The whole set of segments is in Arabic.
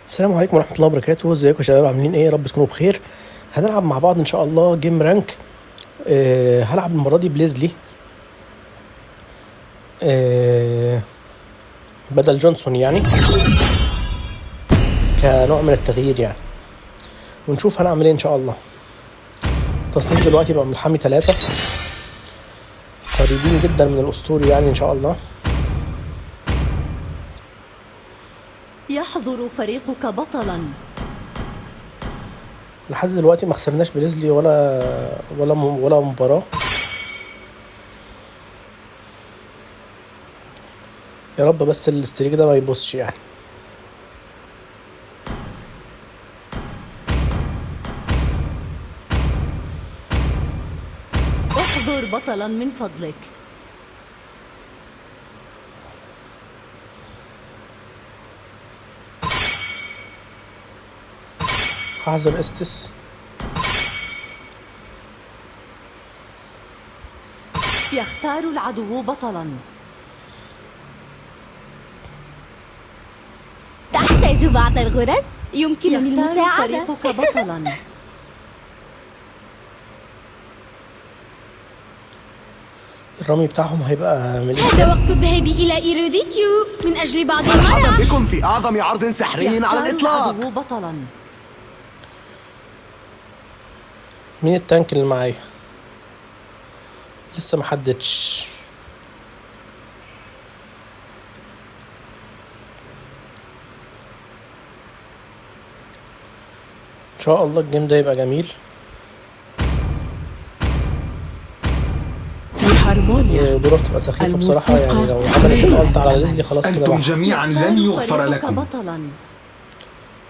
السلام عليكم ورحمة الله وبركاته. ازيكم يا شباب؟ عاملين ايه؟ يا رب تكونوا بخير. هنلعب مع بعض ان شاء الله جيم رانك. هلعب المرة دي بليزلي أه بدل جونسون، يعني كنوع من التغيير يعني، ونشوف هنعمل ايه ان شاء الله. تصنيف دلوقتي بقى ملحمي 3، قريبين جدا من الاسطوري يعني ان شاء الله. يحضر فريقك بطلا. لحد دلوقتي ما خسرناش بليزلي ولا مباراة. يا رب بس الاستريك ده ما يبصش يعني. احضر بطلا من فضلك. هحذر استس. يختار العدو بطلا. تحتاج بعض الغرز؟ يمكنني يختار المساعدة. فريقك بطلا. الرمي بتاعهم هيبقى من هذا وقت الذهاب إلى إيروديتيو من أجل بعض مرحبا المرح. بكم في أعظم عرض سحري على يختار الإطلاق. العدو بطلا. مين التانك اللي معايا؟ لسه محددش. ان شاء الله الجيم ده يبقى جميل. في هارمونيا. ودورة بتبقى سخيفة بصراحة، يعني لو عملت الألت على ليزلي خلاص كده أنتم بقى. جميعا لن يغفر فريقك لكم. بطلا.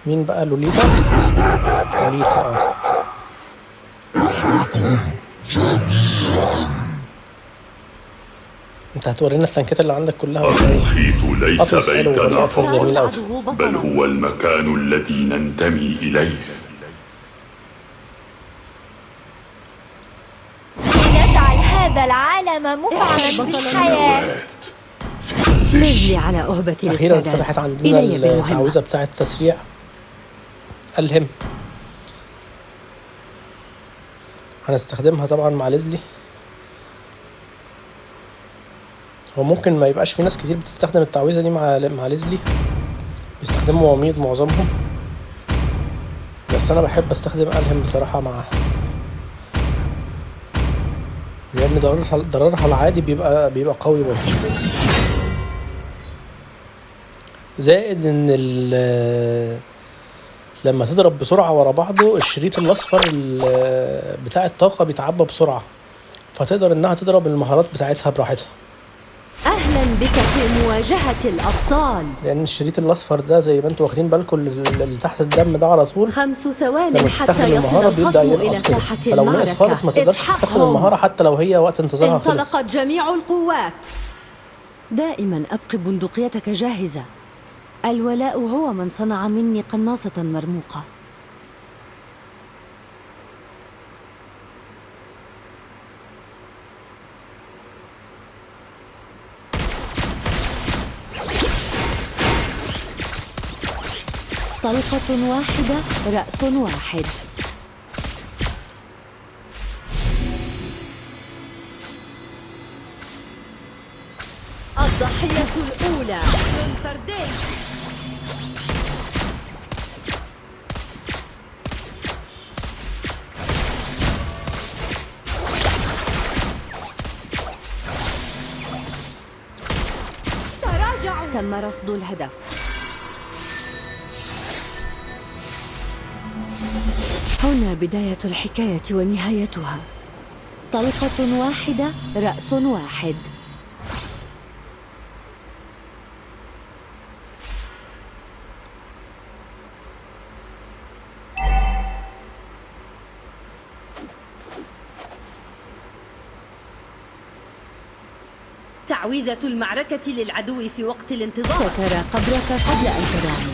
مين بقى؟ لوليتا. لوليتا انت هتورينا التنكات اللي عندك كلها ولا ايه؟ المحيط ليس أطلس حلو بيتنا ولا أطلس فقط، جميل أوي. العدو بل بطلا. هو المكان الذي ننتمي إليه. لنجعل هذا العالم مفعما بالحياة. ليزلي على أهبة أخيرا الاستعداد. اتفتحت عندنا إلي بالمهمة. التعويذة بتاعة التسريع. ألهم هنستخدمها طبعا مع ليزلي. هو ممكن ما يبقاش في ناس كتير بتستخدم التعويذة دي مع ليزلي، بيستخدموا وميض معظمهم، بس أنا بحب أستخدم ألهم بصراحة معاها، لأن ضررها العادي بيبقى قوي برضه. زائد إن لما تضرب بسرعة ورا بعضه الشريط الأصفر بتاع الطاقة بيتعبى بسرعة، فتقدر إنها تضرب المهارات بتاعتها براحتها. أهلا بك في مواجهة الأبطال. لأن الشريط الأصفر ده زي ما انتوا واخدين بالكم اللي تحت الدم ده على طول 5 ثوان لما حتى تستخدم يصل المهارة بيبدأ الخصم إلى ينقص كده، ساحة فلو نقص المعركة. خالص ما تقدرش تستخدم اسحقهم. المهارة حتى لو هي وقت انتظارها خلص. انطلقت جميع القوات. دائما أبقي بندقيتك جاهزة. الولاء هو من صنع مني قناصة مرموقة. طلقة واحدة رأس واحد. الضحية الأولى للفردين. تراجعوا. تم رصد الهدف. هنا بداية الحكاية ونهايتها. طلقة واحدة رأس واحد. تعويذة المعركة للعدو في وقت الانتظار. سترى قبرك قبل أن تراني.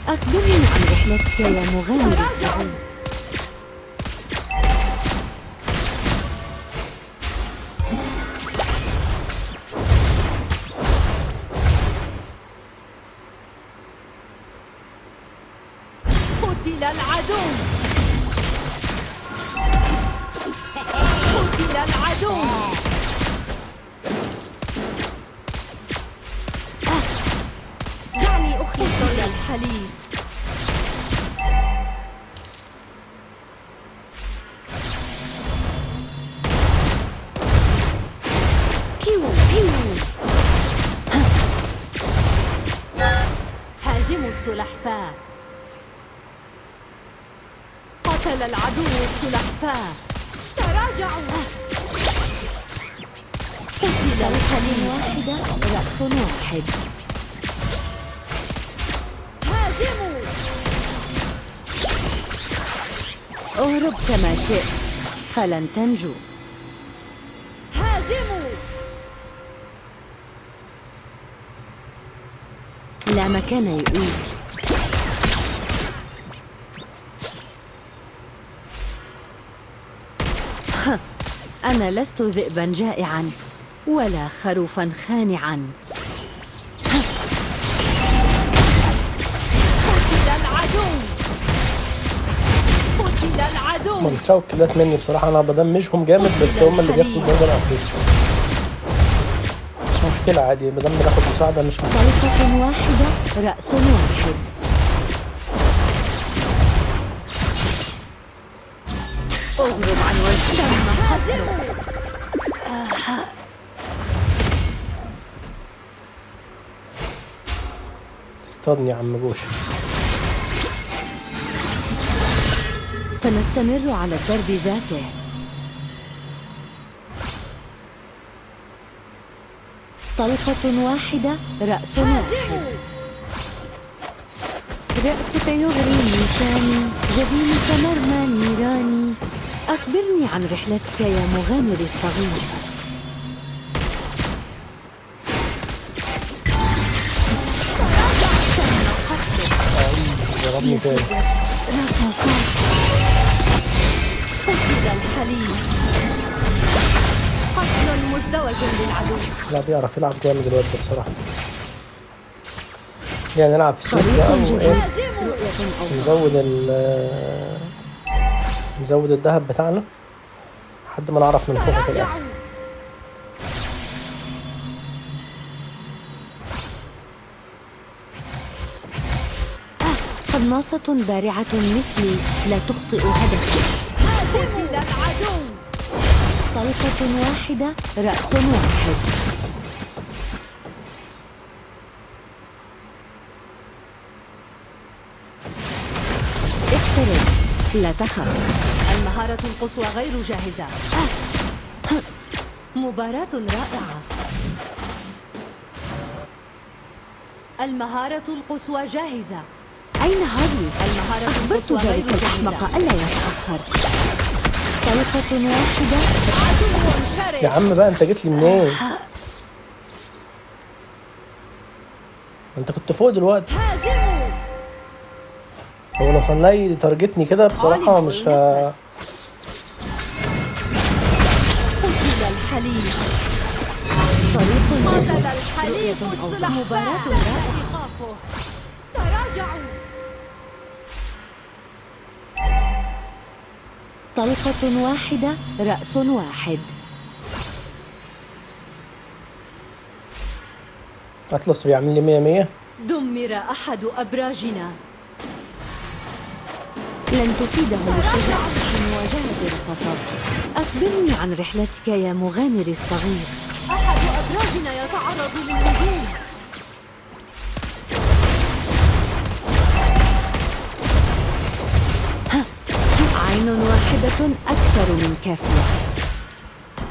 أخبرني عن رحلتك يا مغامر الصغير. قتل العدو. قتل العدو. دعني أخلص الحليب. بيو بيو. هاجموا السلحفاة. قتل العدو السلحفاة. تراجعوا. قتل الحليب. واحدة رأس واحد. هاجموا. اهرب كما شئت فلن تنجو. هاجموا. لا مكان يؤويك. أنا لست ذئبا جائعا ولا خروفا خانعا. قتل العدو. قتل العدو. هما بيسرقوا الكيلات مني بصراحة، أنا بدمجهم جامد بس هما اللي بياخدوا الجولة الأخيرة. مش مشكلة عادي مادام بناخد مساعدة مش مشكلة. طلقة واحدة رأس واحد. اغرب عن وجه. هاجموا. اصطادني يا عم جوش. سنستمر على الضرب ذاته. طلقة واحدة رأس واحد. رأسك يغري شاني، جبينك مرمى نيراني. أخبرني عن رحلتك يا مغامر الصغير. ضربني تاني. رصاصات. قتل الحليب. قتل مزدوج للعدو. لا بيعرف يلعب جامد الواد ده بصراحة. يعني نلعب في السيف بقى وإيه هاجموا. نزود الذهب بتاعنا لحد ما نعرف ننفخه في الآخر. تراجعوا. قناصة بارعة مثلي لا تخطئ هدفي. قتل العدو. طلقة واحدة رأس واحد. اقترب لا تخف. المهارة القصوى غير جاهزة. مباراة رائعة. المهارة القصوى جاهزة. أين هاري؟ المهارة أخبرت القصوى غير ذلك الأحمق جاهزة. ألا يتأخر. طلقة واحدة. عدو يا شرس. عم بقى انت جيت لي منين؟ انت كنت فوق دلوقتي. هاجموا. هو لو فناي تارجتني كده بصراحة مش قتل الحليب. طريق قتل الحليب السلحفاة. مباراة تم إيقافه. تراجعوا. طلقة واحدة رأس واحد. أطلس بيعمل لي 100. دمر أحد أبراجنا. لن تفيده الشجاعة في مواجهة الرصاصات. أخبرني عن رحلتك يا مغامر الصغير. أحد أبراجنا يتعرض للهجوم. عين واحدة أكثر من كافية.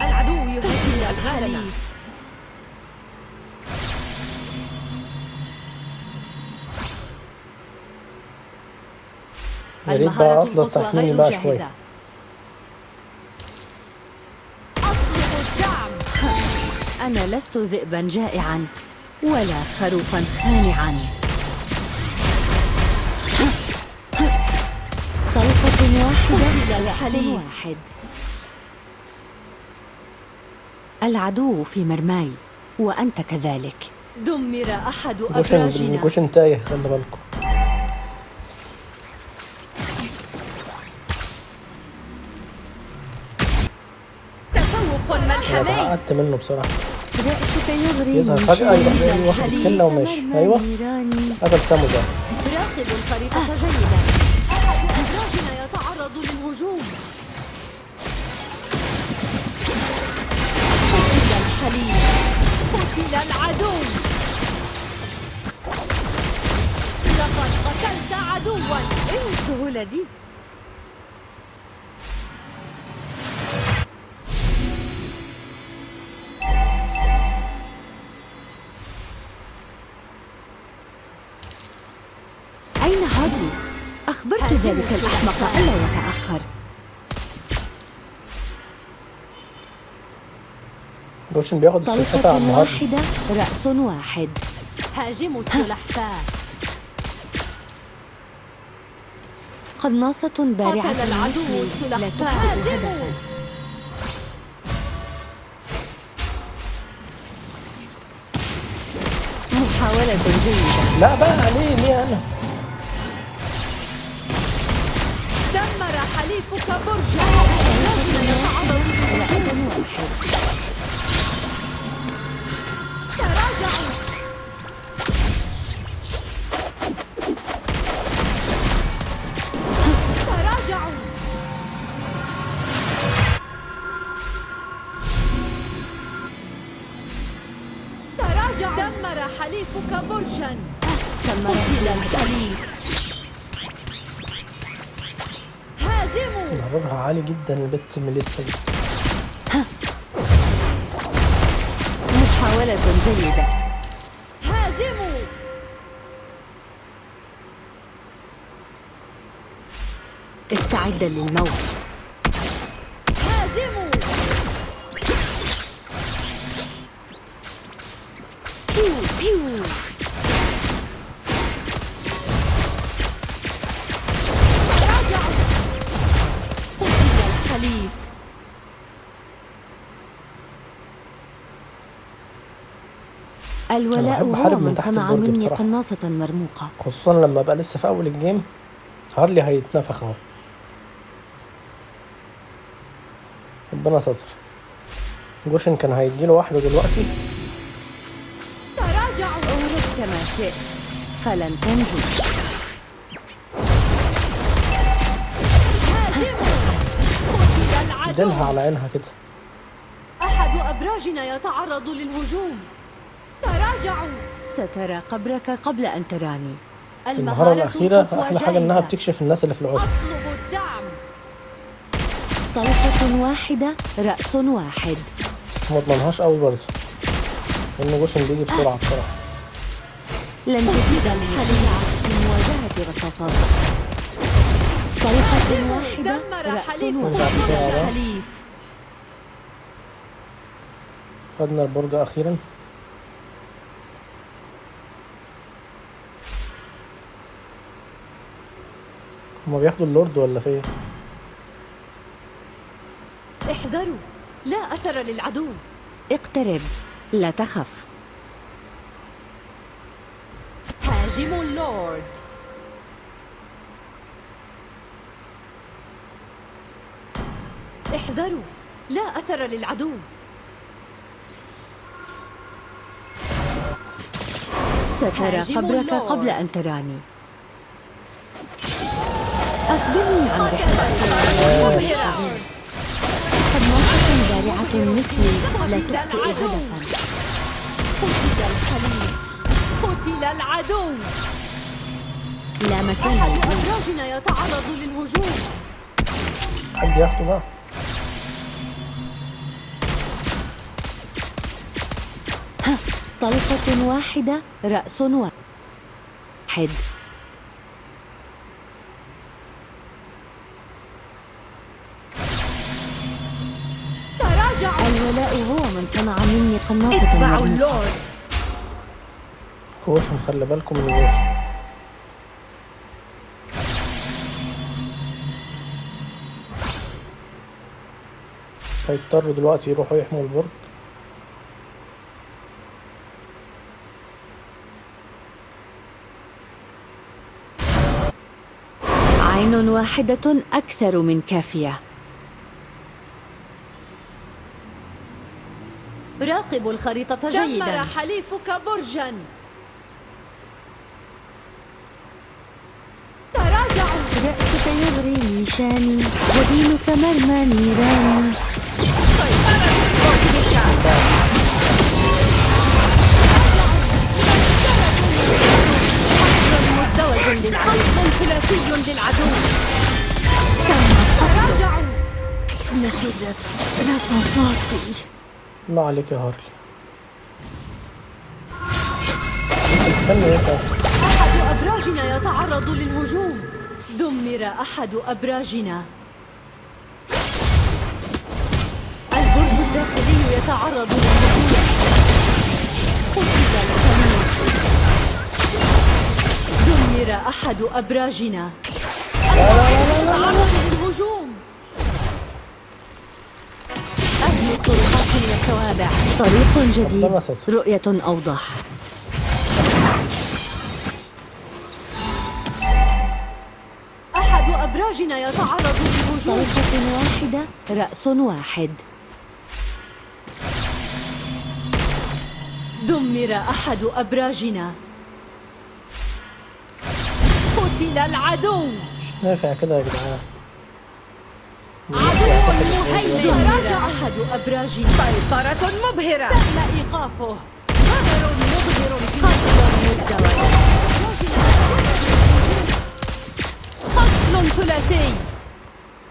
العدو يهجم الحليب. يا ريت بقى أطلس تحميني بقى شوية. أطلب الدعم. أنا لست ذئبا جائعا ولا خروفا خانعا. طلقة واحدة الحليب. واحد. العدو في مرماي وأنت كذلك. دمر أحد أبراجنا. جوشن تايه خلي بالكم. اتعقدت منه بصراحة. رأسك يغري يظهر من فجأة يروح شديد جاي واخد الحليب. الكلة وماشي. مرمى أيوه النيران. قتل سامو ده. راقبوا الخريطة جيدا. أحد أبراجنا يتعرض للهجوم. قتل الخليل. قتل العدو. لقد قتلت عدوا. ايه السهولة دي؟ أين هاري؟ أخبرت ذلك الأحمق ألا يتأخر. جوشن بياخد السلحفاة على طلقة النهار. واحدة رأس واحد. هاجموا السلحفاة. قناصة بارعة قتل العدو مثلي لا السلحفاة. تخطئ هاجموا. هدفا. محاولة جيدة. لا بقى عليه ليه أنا؟ دمر حليفك برجا. أبراجنا يتعرض للهجوم. رأس واحد. تراجعوا. تراجعوا. تراجعوا. دمر حليفك برجا. قتل الحليف. هاجموا. ضررها عالي جدا البت ميليسا دي. محاولة جيدة. هاجموا. استعد للموت. هاجموا. بيو بيو. تراجعوا. قتل الحليف. الولاء بحب هو أحارب من من تحت صنع البرج مني بصراحة. قناصة مرموقة. خصوصا لما ابقى لسه في اول الجيم. هارلي هيتنفخ اهو. ربنا ستر. جوشن كان هيديله واحدة دلوقتي. تراجعوا. أورث كما شئت فلن تنجو. قتل العدو. ديلها على عينها كده. أحد أبراجنا يتعرض للهجوم. تراجعوا. سترى قبرك قبل أن تراني. المهارة الأخيرة القصوى أحلى حاجة إنها جاهزة. بتكشف الناس اللي في العشب. أطلب الدعم. طلقة واحدة رأس واحد. بس ما اضمنهاش قوي برضه. لأن جوشن بيجي بسرعة بصراحة. لن تفيد الحليل في مواجهة رصاصات. طلقة واحدة دمر رأس حليف واحد. بسرعة. حليف. خدنا البرج أخيرا. هما بياخدوا اللورد ولا في ايه؟ احذروا. لا أثر للعدو. اقترب لا تخف. هاجموا اللورد. احذروا. لا أثر للعدو. سترى هاجموا قبرك اللورد. قبل أن تراني. أخبرني عن رحلتك. قناصة بارعة مثلي لا تخطئ هدفا. قتل الحليف. قتل العدو. لا مكان أحد للموت. أبراجنا يتعرض للهجوم. حد ياخده بقى. طلقة واحدة رأس واحد. تراجعوا. الولاء هو من صنع مني قناصة اتبعوا مرموقة. اللورد. جوشن خلي بالكم من جوشن. هيضطروا دلوقتي يروحوا يحموا البرج. عين واحدة أكثر من كافية. راقبوا الخريطة دمر جيدا. حليفك برجا. تراجعوا. رأسك يغري نيشاني ودينك مرمى نيراني. مزدوج للعدو. ثلاثي للعدو. تراجعوا. نفذت رصاصاتي. الله عليك يا هارلي. استنى يا أخي. أحد أبراجنا يتعرض للهجوم. دمر أحد أبراجنا. البرج الداخلي يتعرض للهجوم. قتل الخليل. دمر أحد أبراجنا. يتعرض للهجوم. أهل الطرقات والتوابع. طريق جديد، ربنا ستر. رؤية أوضح. أحد أبراجنا يتعرض للهجوم. طريقة واحدة، رأس واحد. دمر أحد أبراجنا. قتل العدو. مش نافع كده يا جدعان. عدو مهيمن. تراجع أحد أبراجنا. سيطرة مبهرة. تم إيقافه. ظهر مبهر في قتل ثلاثي.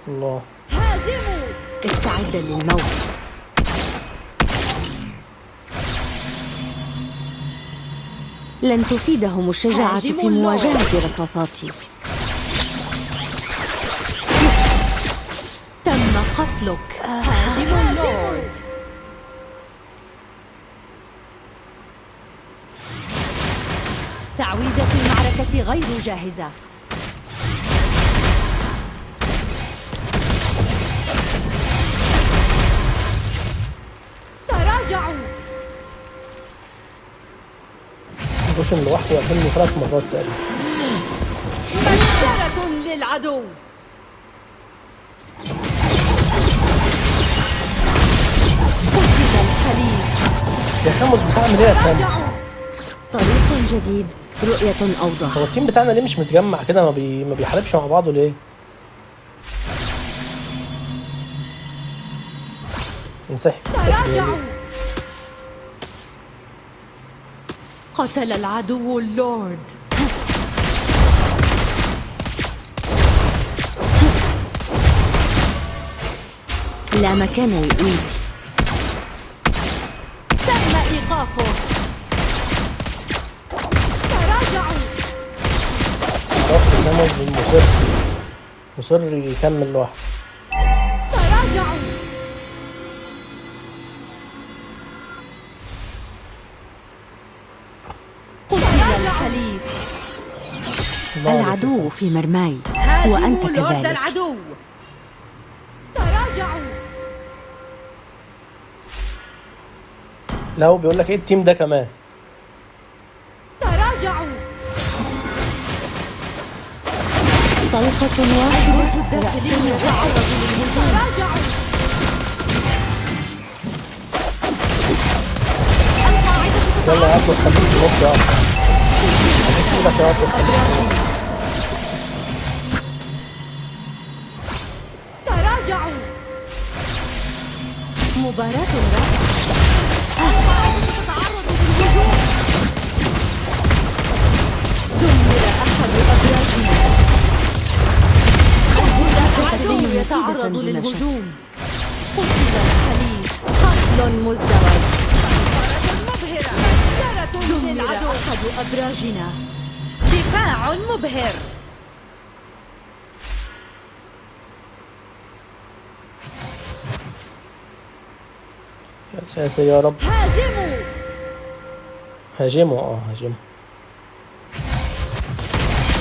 الله. هاجموا. استعد للموت. لن تفيدهم الشجاعة في هاجموا مواجهة رصاصاتي. تم قتلك. هاجم اللورد. تعويذة المعركة غير جاهزة. تراجعوا. بوشن لوحده قتلني 3 مرات تقريبا. مسيرة للعدو. قتل الخليل. يا ساموس بتعمل ايه يا ساموس؟ تراجعوا. طريق جديد، رؤية أوضح. هو التيم بتاعنا ليه مش متجمع كده؟ ما بيحاربش مع بعضه ليه؟ انسحب تراجعوا. قتل العدو اللورد. لا مكان يؤوي. تم إيقافه. تراجعوا. خلاص ساموس مصر يكمل لوحده. تراجعوا. قتل الحليف. الله عليك يا العدو ساموس. في مرماي هاجموا وأنت لورد كذلك. العدو. تراجعوا. لا هو بيقول لك ايه التيم ده كمان. تراجعوا. طلقة واحدة، البرج الداخلي يتعرض للهجوم. تراجعوا. يلا يا اطلس خليك في النص يا اطلس. خليك ايدك يا اطلس خليك في النص. تراجعوا. مباراة رائعة. تتعرض للهجوم. دمر أحد أبراجنا. العدو يتعرض للهجوم. قتل الحليف. قتل مزدوج. مبهرة. دمر للعدو أحد أبراجنا. دفاع مبهر. يا ساتر يا رب. هاجموا. هاجموا هاجموا.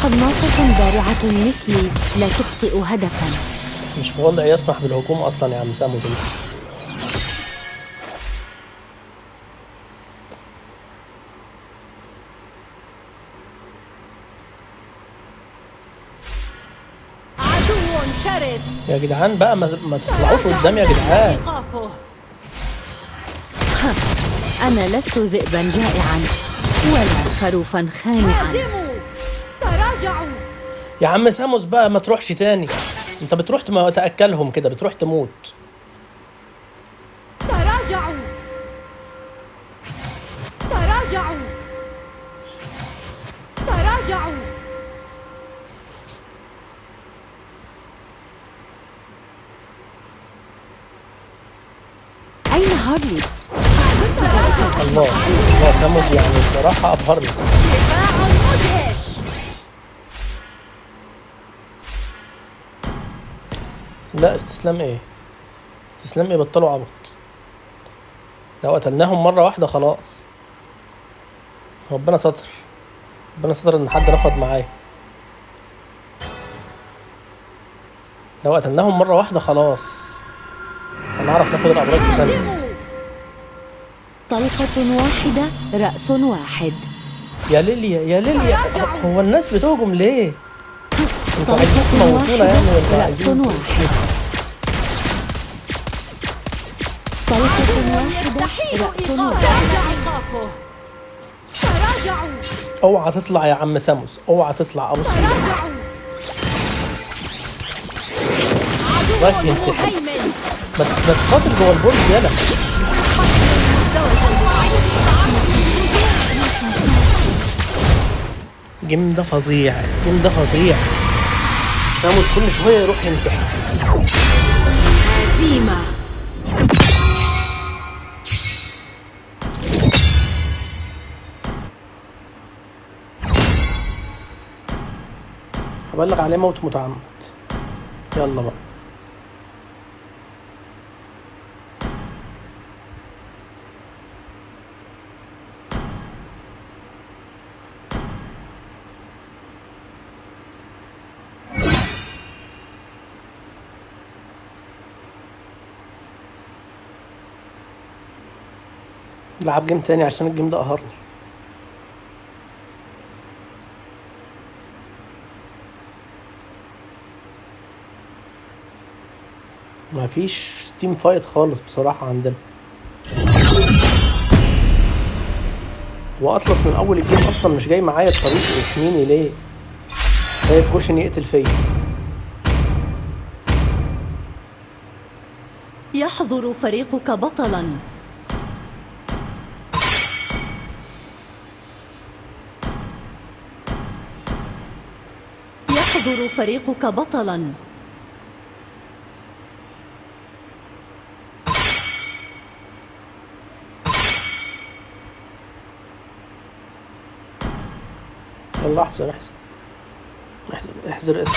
قناصة بارعة مثلي لا تخطئ هدفا. مش في وضع يسمح بالهجوم اصلا يا عم ساموس انت. عدو شرس. يا جدعان بقى ما تطلعوش قدام يا جدعان. إيقافه. أنا لست ذئبا جائعا ولا خروفا خانعا. هاجموا تراجعوا. يا عم ساموس بقى ما تروحش تاني، انت بتروح تأكلهم كده، بتروح تموت. تراجعوا تراجعوا تراجعوا. أين هارلي؟ الله الله، ساموس يعني بصراحة أبهرني. دفاع مدهش. لا استسلام ايه؟ استسلام ايه؟ بطلوا عبط. لو قتلناهم مرة واحدة خلاص. ربنا ستر، ربنا ستر ان حد رفض معايا. لو قتلناهم مرة واحدة خلاص هنعرف ناخد الأبراج في ثانية. طلقة واحدة رأس واحد. يا ليليا يا ليليا، هو الناس بتهجم ليه؟ انتوا عايزين طلقة تموتونا يعني واحدة ولا رأس عايزين؟ واحد. طلقة واحدة رأس واحد. تراجع إيقافه. تراجعوا اوعى تطلع يا عم ساموس، اوعى تطلع ابو سيدي. تراجعوا. رايح ينتحر. مهيمن. ما تقاتل جوه البرج يلا. الجيم ده فظيع، الجيم ده فظيع. ساموس كل شويه يروح ينتحر. هزيمة. هبلغ عليه موت متعمد. يلا بقى. نلعب جيم تاني عشان الجيم ده قهرني. ما فيش تيم فايت خالص بصراحة عندنا. واطلس من اول الجيم اصلا مش جاي معايا الطريق، يحميني ليه؟ جاي كوشن يقتل فيا. يحضر فريقك بطلا. يحضر فريقك بطلا. يلا احذر احذر اسم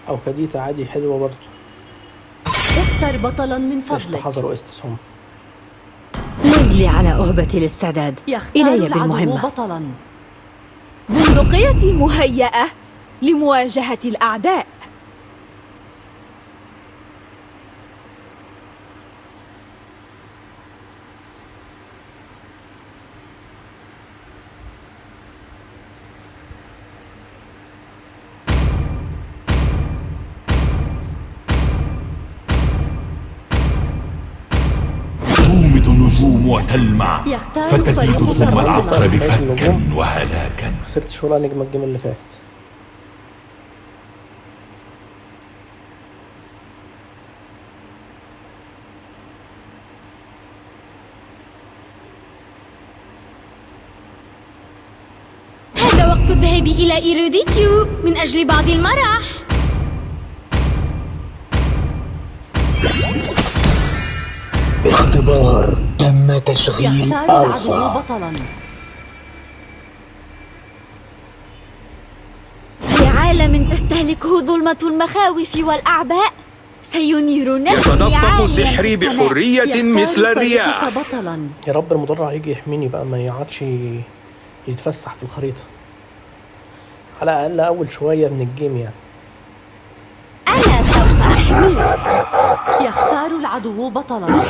او كديتا عادي حلوة برضو. اختر بطلا من قشطة، فضلك. حذروا استس هم. نزلي على أهبة الاستعداد. إلي بالمهمة. بطلا. بندقيتي مهيئة لمواجهة الأعداء. تومض النجوم وتلمع يختار فتزيد فريق ثم البطل. العقرب فكا وهلاكا. خسرت شغل نجم الجيم اللي فات. هذا وقت الذهاب إلى إيروديتيو من أجل بعض المرح. اختبار تم تشغيل يختار العدو ألفا. بطلا. في عالم تستهلكه ظلمة المخاوف والأعباء سينير نجمي يتدفق عاليا سحري في السماء. بحرية يختار مثل الرياح. فريقك بطلا. يا رب المدرع يجي يحميني بقى، ما يقعدش يتفسح في الخريطة، على الأقل أول شوية من الجيم يعني. أنا سوف أحميك. يختار العدو بطلا.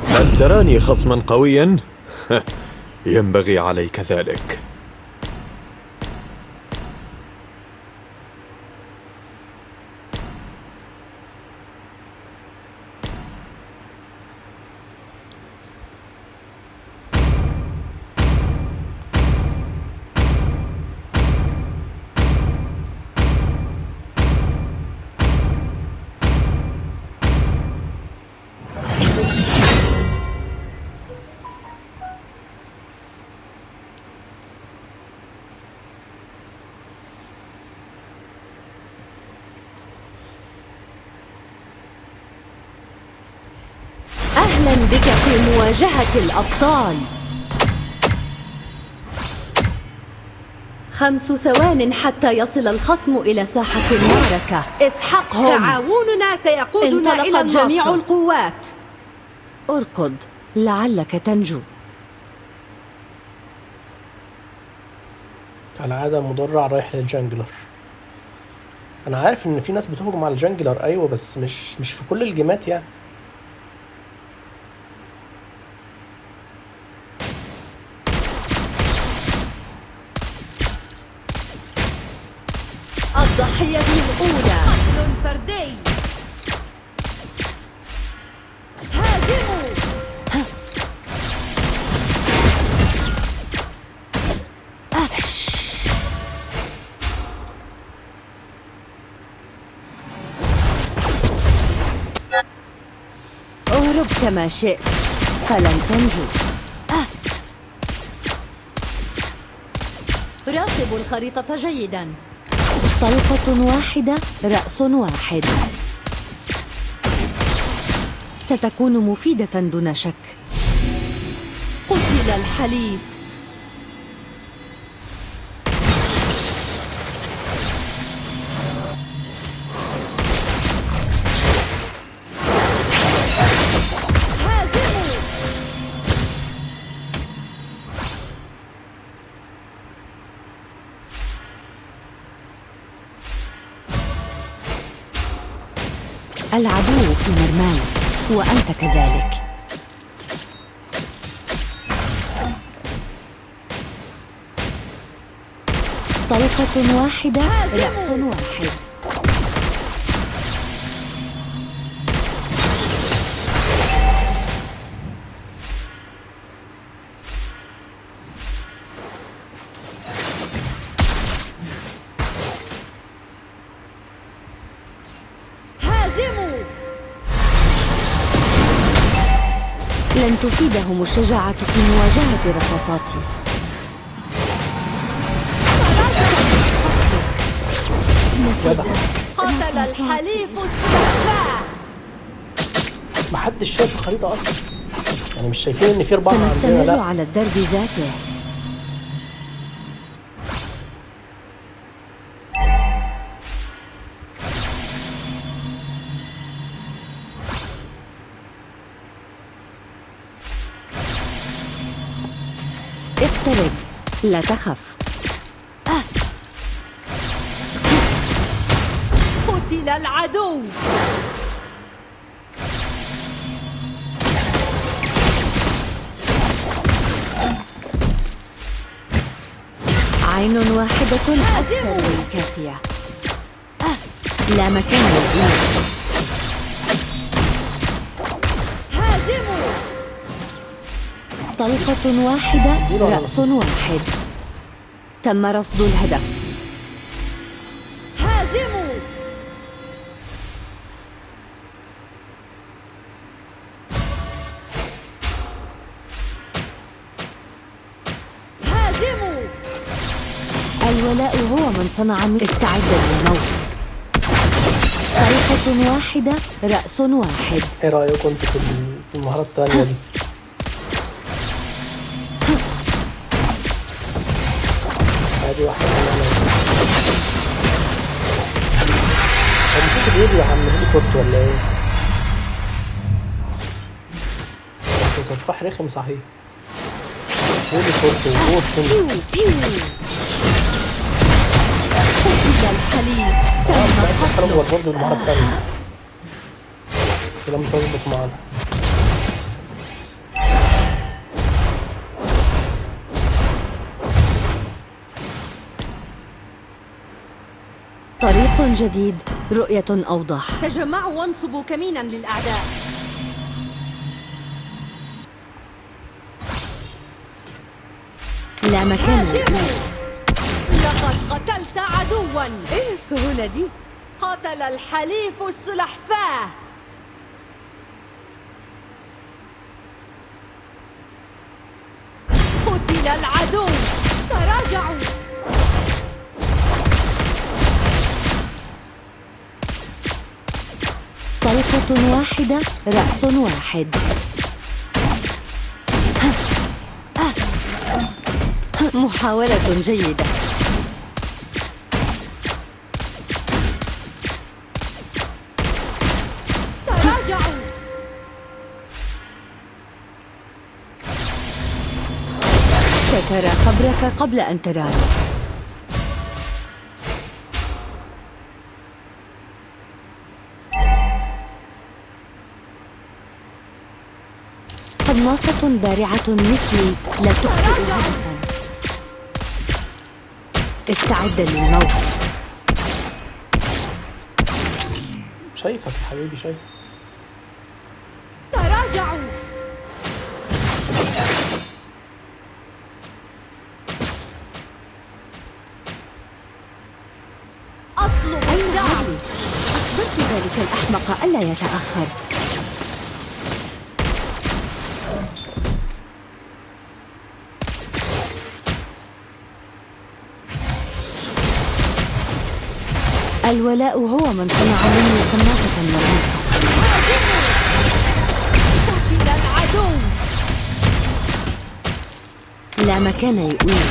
هل تراني خصما قويا؟ ينبغي عليك ذلك. أهلا بك في مواجهة الأبطال. 5 ثوان حتى يصل الخصم إلى ساحة المعركة. اسحقهم. تعاوننا سيقودنا إلى انطلقت جميع النصر. القوات. اركض لعلك تنجو. كالعادة مدرع رايح للجانجلر. انا عارف ان في ناس بتهجم على الجانجلر، ايوه، بس مش في كل الجيمات يعني. الضحية الأولى. قتل فردي. هاجموا. اهرب كما شئت فلن تنجو. راقبوا الخريطة جيدا. طلقة واحدة رأس واحد. ستكون مفيدة دون شك. قتل الحليف. هاجموا. العدو في مرماي وأنت كذلك. طلقة واحدة رأس واحد. هاجموا. لن تفيدهم الشجاعة في مواجهة رصاصاتي. قتل الحليف السفاح. محدش شايف الخريطة اصلا، يعني مش شايفين ان في 4 عندنا. سنستمر لا، على الدرب ذاته. اقترب لا تخف. قتل العدو. عين واحدة أكثر من كافية. لا مكان للإيمان. هاجموا. طلقة واحدة رأس واحد. تم رصد الهدف. هاجموا. هاجموا. الولاء هو من صنع من استعد للموت. طلقة واحدة رأس واحد. ايه رأيكم انتوا في المهارات التانية دي؟ ادي واحدة كمان. هو بتيجي بيقول يا عم هيليكوبتر ولا ايه؟ انت سفاح رخم صحيح. هيليكوبتر وبوشن. بيو بيو. قتل الحليف. حلوة برضه المهارة التانية، بس لم تظبط معانا. طريق جديد، رؤية أوضح. تجمعوا وانصبوا كمينا للأعداء. لا مكان هاجموا. لقد قتلت عدوا. ايه السهولة دي؟ قتل الحليف السلحفاة. قتل العدو. تراجعوا. طلقة واحدة رأس واحد. محاولة جيدة. تراجعوا. سترى قبرك قبل أن تراني. قناصة بارعة مثلي لا تخطئ هدفا. استعد للموت. شايفك يا حبيبي، شايفك. تراجعوا. أطلب الدعم. أخبرت ذلك الأحمق ألا يتأخر. الولاء هو من صنع مني قناصة مرموقة. قتل العدو. لا مكان يؤويه.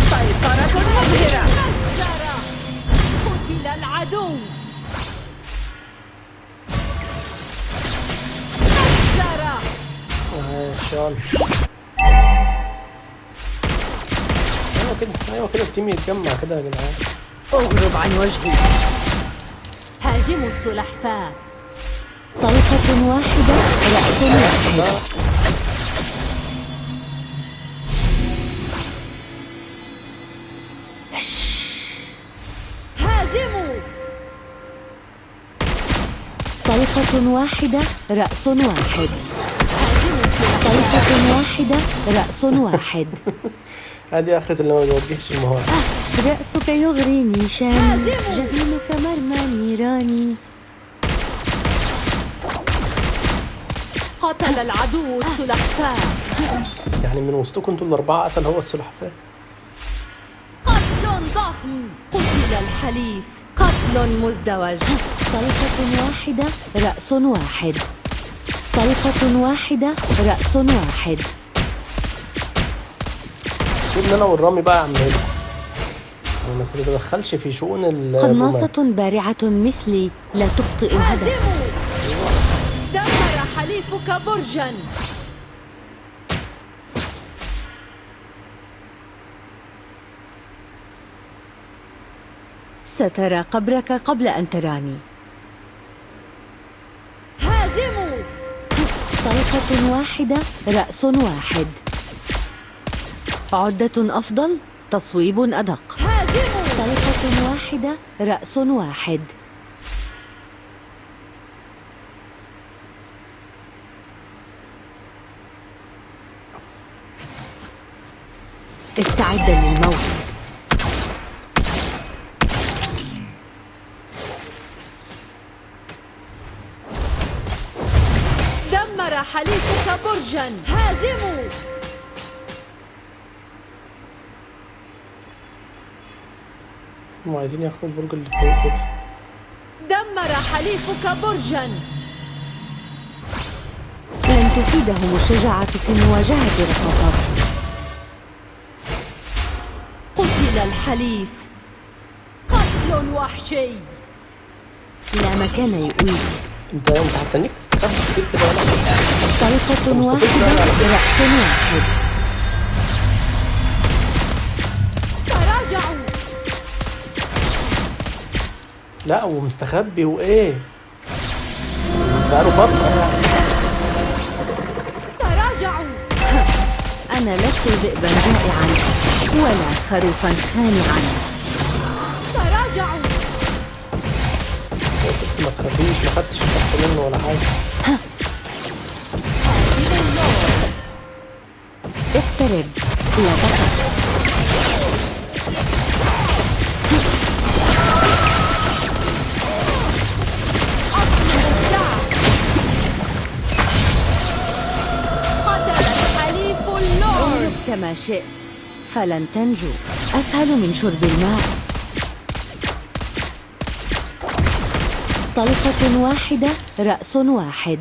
سيطرة مبهرة. قتل العدو. نزرة. يلا. ايوه كده، ايوه كده، التيم يتجمع كده يا جدعان. اغرب عن وجهي. هاجموا السلحفاة. طلقة واحدة رأس واحد. هاجموا. طلقة واحدة رأس واحد. طلقة واحدة رأس واحد. ادي اخرة اللي ما بيوجهش المهارة. رأسك يغريني شاني، جبينك مرمى نيراني. قتل العدو السلحفاة. يعني من وسطكم انتوا الاربعة قتل هو السلحفاة. قتل ضخم. قتل الحليف. قتل مزدوج. طلقة واحدة رأس واحد. طلقة واحدة رأس واحد. سيبني انا والرامي بقى يا عم هيدا. انا ما تتدخلش في شؤون الرومان. قناصة بارعة مثلي لا تخطئ هدفا. هاجموا. دمر حليفك برجا. سترى قبرك قبل أن تراني. هاجموا. طلقة واحدة رأس واحد. عدة أفضل، تصويب أدق. هاجموا. طلقة واحدة رأس واحد. استعد للموت. دمر حليفك برجا. هاجموا. هم عايزين ياخدوا البرج اللي فوق كده. دمر حليفك برجا. لن تفيدهم الشجاعة في مواجهة رصاصاتي. قتل الحليف. قتل وحشي. لا مكان يؤويك. انت هتنيك تستخبى كتير كده ولا؟ طلقة واحدة رأس واحد. تراجعوا. لا ومستخبي وايه؟ بقاله فترة يعني. تراجعوا. أنا لست ذئبا جائعا ولا خروفا خانعا. تراجعوا. يا ست ما تخافيش، ما خدتش خط منه ولا حاجة. اقترب لا تخف. قتل الحليف اللورد. اهرب كما شئت فلن تنجو. أسهل من شرب الماء. طلقة واحدة رأس واحد.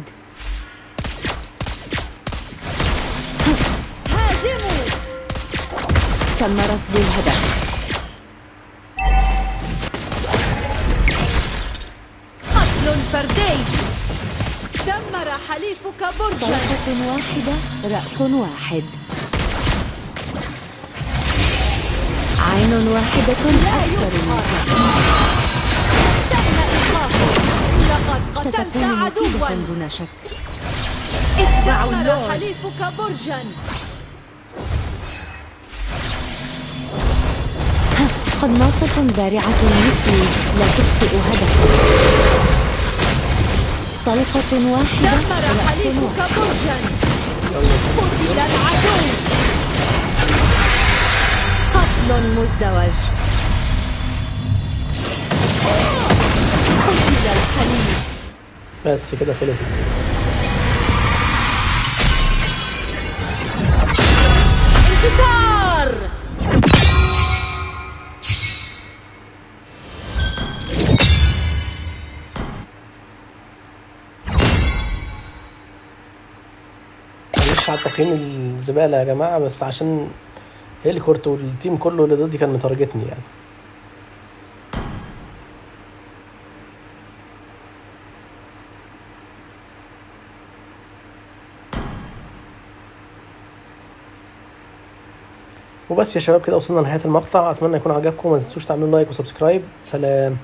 هاجموا. تم رصد الهدف. قتل فردي. دمر حليفك برجا. طلقة واحدة رأس واحد. عين واحدة أكثر من تم إيقافه. لقد قتلت ستكون مفيدة عدوا. دون شك. اتبعوا دمر حليفك برجا. قناصة بارعة مثلي لا تخطئ هدف. طلقة واحدة دمر رأس حليفك واحد. برجا. قتل العدو. قتل مزدوج. قتل الحليف. بس كده خلصت. انتصار. معلش على تقييم الزبالة يا جماعة، بس عشان هيليكورت والتيم كله اللي ضدي كان متارجتني يعني. وبس يا شباب، كده وصلنا لنهاية المقطع. اتمنى يكون عجبكم، ما تنسوش تعملوا لايك وسبسكرايب. سلام.